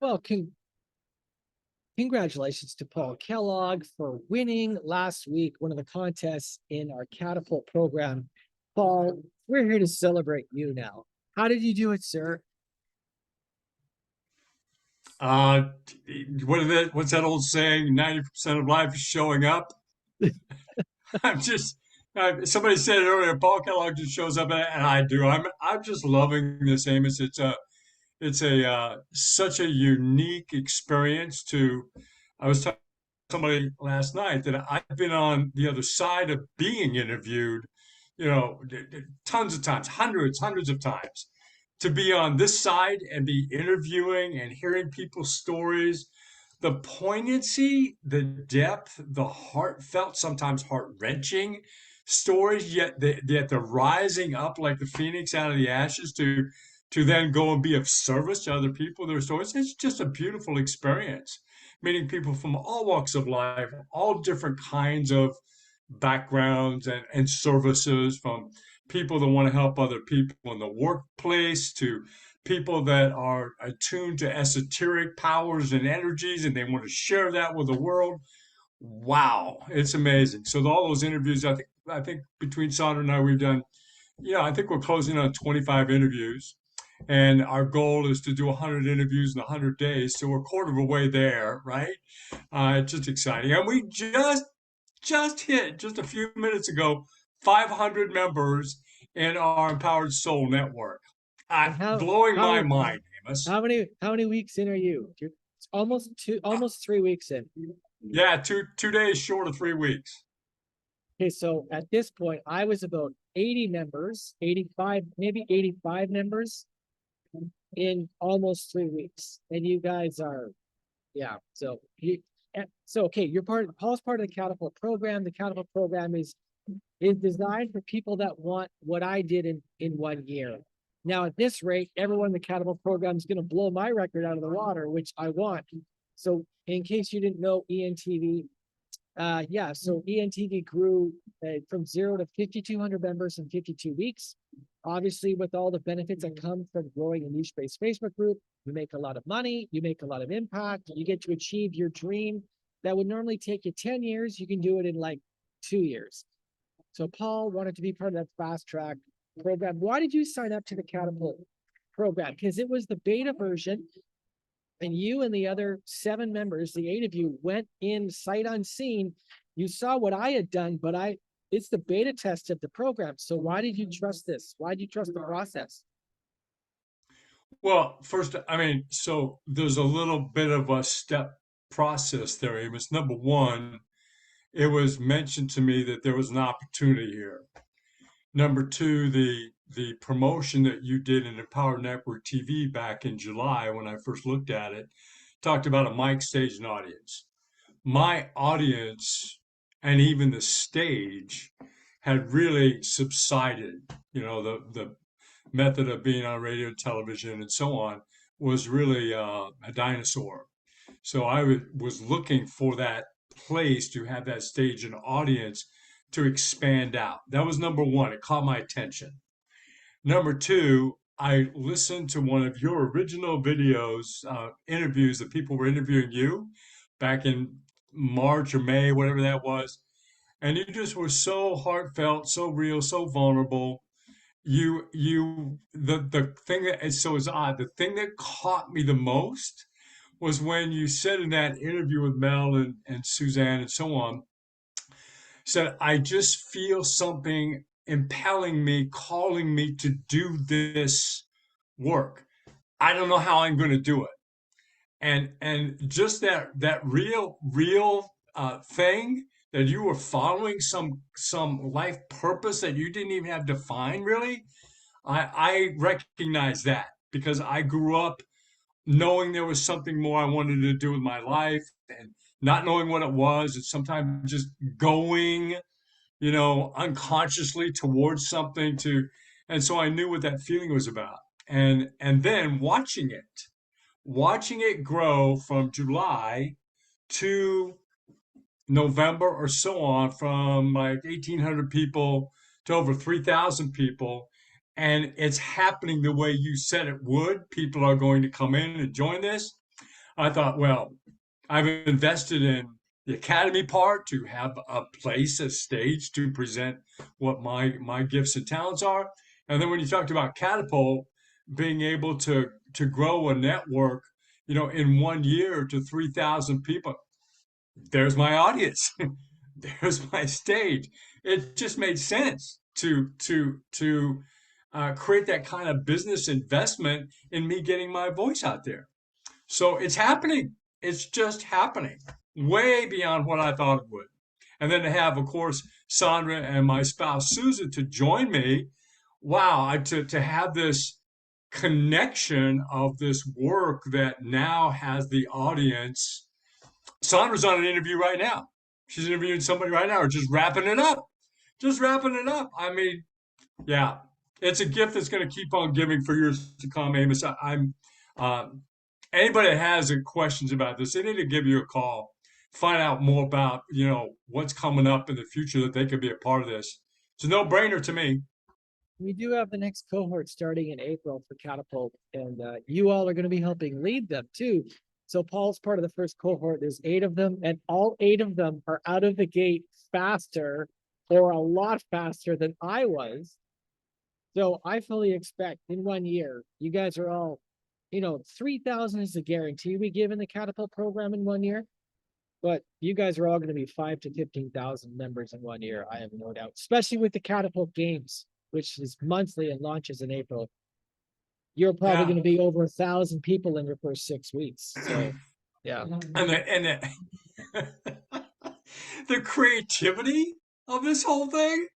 Well, congratulations to Paul Kellogg for winning last week one of the contests in our Catapult program. Paul, we're here to celebrate you now. How did you do it, sir? Uh, what's that old saying? 90% of life is showing up. I'm just, somebody said it earlier, Paul Kellogg just shows up and I do. I'm just loving this, Amos. It's such a unique experience I was talking to somebody last night that I've been on the other side of being interviewed, tons of times, hundreds of times. To be on this side and be interviewing and hearing people's stories, the poignancy, the depth, the heartfelt, sometimes heart-wrenching stories, yet they're rising up like the phoenix out of the ashes to then go and be of service to other people, their stories. It's just a beautiful experience. Meeting people from all walks of life, all different kinds of backgrounds and services, from people that want to help other people in the workplace to people that are attuned to esoteric powers and energies and they want to share that with the world. Wow, it's amazing. So all those interviews, I think between Sandra and I, we've done, I think we're closing on 25 interviews. And our goal is to do 100 interviews in 100 days. So we're a quarter of a way there, right? It's just exciting. And we just hit just a few minutes ago 500 members in our Empowered Soul Network. And Blowing my how mind, Amos. how many weeks in are you? It's almost 3 weeks in. Yeah, two days short of 3 weeks. Okay, so at this point, I was about 80 members, 85, maybe 85 members in almost 3 weeks. And you guys are, yeah. So okay, Paul's part of the Catapult program. The Catapult program is designed for people that want what I did in 1 year. Now, at this rate, everyone in the Catapult program is going to blow my record out of the water, which I want. So in case you didn't know, ENTV, so ENTV grew from 0 to 5,200 members in 52 weeks. Obviously, with all the benefits that come from growing a niche-based Facebook group, you make a lot of money, you make a lot of impact, you get to achieve your dream that would normally take you 10 years. You can do it in like 2 years. So Paul wanted to be part of that fast track program. Why did you sign up to the Catapult program? Because it was the beta version, and you and the other 7 members, the 8 of you, went in sight unseen. You saw what I had done, but it's the beta test of the program. So why did you trust this? Why did you trust the process? Well, first, so there's a little bit of a step process there, Amos. Number one, it was mentioned to me that there was an opportunity here. Number two, the promotion that you did in Empower Network TV back in July when I first looked at it talked about a mic, stage, and audience. My audience and even the stage had really subsided. The method of being on radio, television, and so on was really a dinosaur. So I was looking for that place to have that stage and audience to expand out. That was number one. It caught my attention. Number two, I listened to one of your original videos, interviews that people were interviewing you back in March or May, whatever that was. And you just were so heartfelt, so real, so vulnerable. The thing that is so is odd, the thing that caught me the most was when you said in that interview with Mel and Suzanne and so on, said, I just feel something impelling me, calling me to do this work. I don't know how I'm going to do it. And just that real thing that you were following some life purpose that you didn't even have defined really. I recognize that because I grew up knowing there was something more I wanted to do with my life and not knowing what it was, and sometimes just going, unconsciously towards something and so I knew what that feeling was about. And then watching it grow from July to November or so on, from like 1,800 people to over 3,000 people. And it's happening the way you said it would. People are going to come in and join this. I thought, well, I've invested in the academy part to have a place, a stage to present what my gifts and talents are. And then when you talked about Catapult, being able to grow a network, in 1 year to 3,000 people, there's my audience. There's my stage. It just made sense to create that kind of business investment in me getting my voice out there. So it's happening. It's just happening way beyond what I thought it would. And then to have, of course, Sandra and my spouse Susie to join me. Wow, to have this connection of this work that now has the audience. Sandra's on an interview right now. She's interviewing somebody right now, or just wrapping it up. Just wrapping it up. I mean, yeah, it's a gift that's going to keep on giving for years to come, Amos. I'm um, anybody that has questions about this, they need to give you a call, find out more about what's coming up in the future that they could be a part of this. It's a no-brainer to me. We do have the next cohort starting in April for Catapult, and you all are going to be helping lead them too. So Paul's part of the first cohort. There's 8 of them, and all 8 of them are out of the gate faster, or a lot faster than I was. So I fully expect in 1 year, you guys are all, 3,000 is the guarantee we give in the Catapult program in 1 year. But you guys are all going to be 5 to 15,000 members in 1 year. I have no doubt, especially with the Catapult Games, which is monthly and launches in April. You're probably going to be over 1,000 people in your first 6 weeks. So, yeah. And the creativity of this whole thing,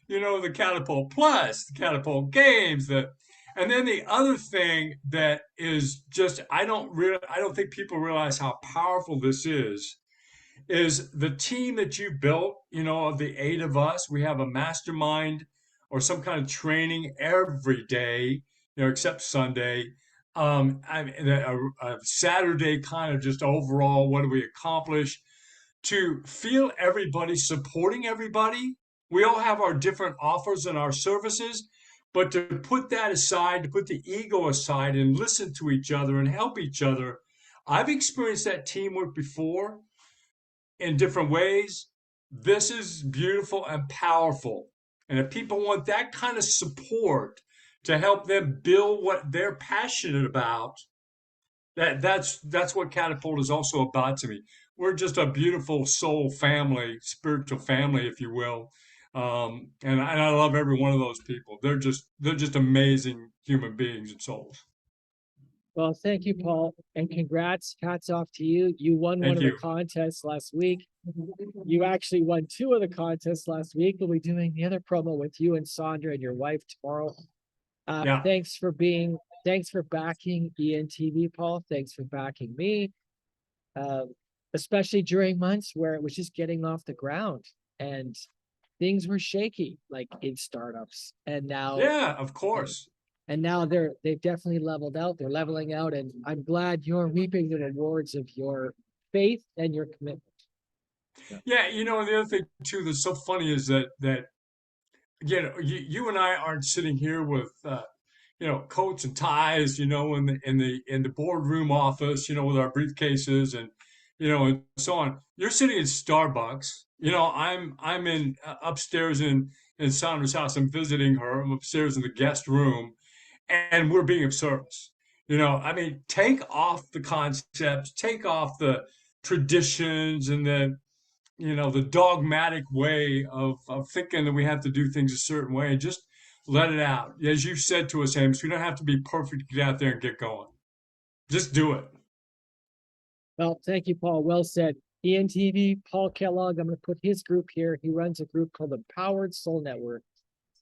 the Catapult Plus, the Catapult Games, and then the other thing that is just I don't think people realize how powerful this is the team that you built, of the 8 of us. We have a mastermind or some kind of training every day, except Sunday. A Saturday kind of just overall, what do we accomplish? To feel everybody supporting everybody. We all have our different offers and our services, but to put that aside, to put the ego aside and listen to each other and help each other. I've experienced that teamwork before in different ways. This is beautiful and powerful. And if people want that kind of support to help them build what they're passionate about, that's what Catapult is also about to me. We're just a beautiful soul family, spiritual family, if you will. And I love every one of those people. They're just amazing human beings and souls. Well, thank you, Paul, and congrats. Hats off to you. You won one Thank of the you. contests last week. You actually won 2 of the contests last week. We'll be doing the other promo with you and Sandra and your wife tomorrow. Yeah. Thanks for backing ENTV, Paul. Thanks for backing me. Especially during months where it was just getting off the ground and things were shaky, like in startups. And now, Yeah, of course. and now they've definitely leveled out. They're leveling out, and I'm glad you're reaping the rewards of your faith and your commitment. Yeah, and the other thing too that's so funny is that you and I aren't sitting here with coats and ties, in the boardroom office, with our briefcases and so on. You're sitting in Starbucks. I'm in upstairs in Sandra's house. I'm visiting her. I'm upstairs in the guest room, and we're being of service. I mean, take off the concepts, take off the traditions and the dogmatic way of thinking that we have to do things a certain way, and just let it out. As you said to us, Amos, we don't have to be perfect to get out there and get going. Just do it. Well, thank you, Paul. Well said. ENTV, Paul Kellogg. I'm going to put his group here. He runs a group called the Empowered Soul Network.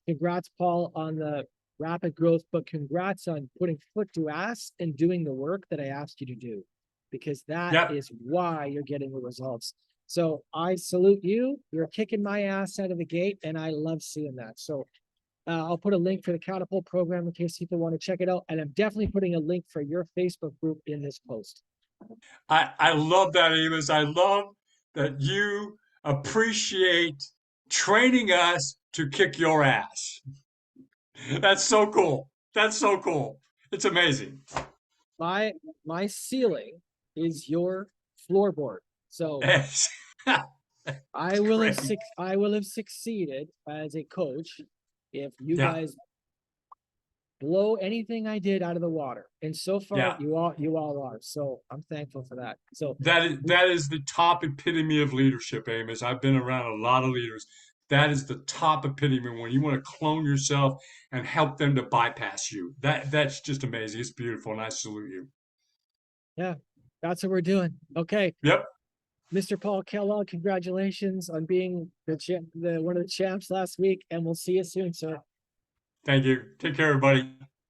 Congrats, Paul, on the rapid growth, but congrats on putting foot to ass and doing the work that I asked you to do, because that Yep. is why you're getting the results. So I salute you. You're kicking my ass out of the gate, and I love seeing that. So I'll put a link for the Catapult program in case people want to check it out. And I'm definitely putting a link for your Facebook group in this post. I love that, Amos. I love that you appreciate training us to kick your ass. That's so cool. That's so cool. It's amazing. My ceiling is your floorboard. So Yes. I will have Great. I will have succeeded as a coach if you Yeah. guys blow anything I did out of the water. And so far, Yeah. you all are. So I'm thankful for that. So That is the top epitome of leadership, Amos. I've been around a lot of leaders. That is the top epitome when you want to clone yourself and help them to bypass you. That's just amazing. It's beautiful, and I salute you. yeah, that's what we're doing. Okay, Yep. Mr. Paul Kellogg, congratulations on being the one of the champs last week, and we'll see you soon, sir. Thank you. Take care, everybody.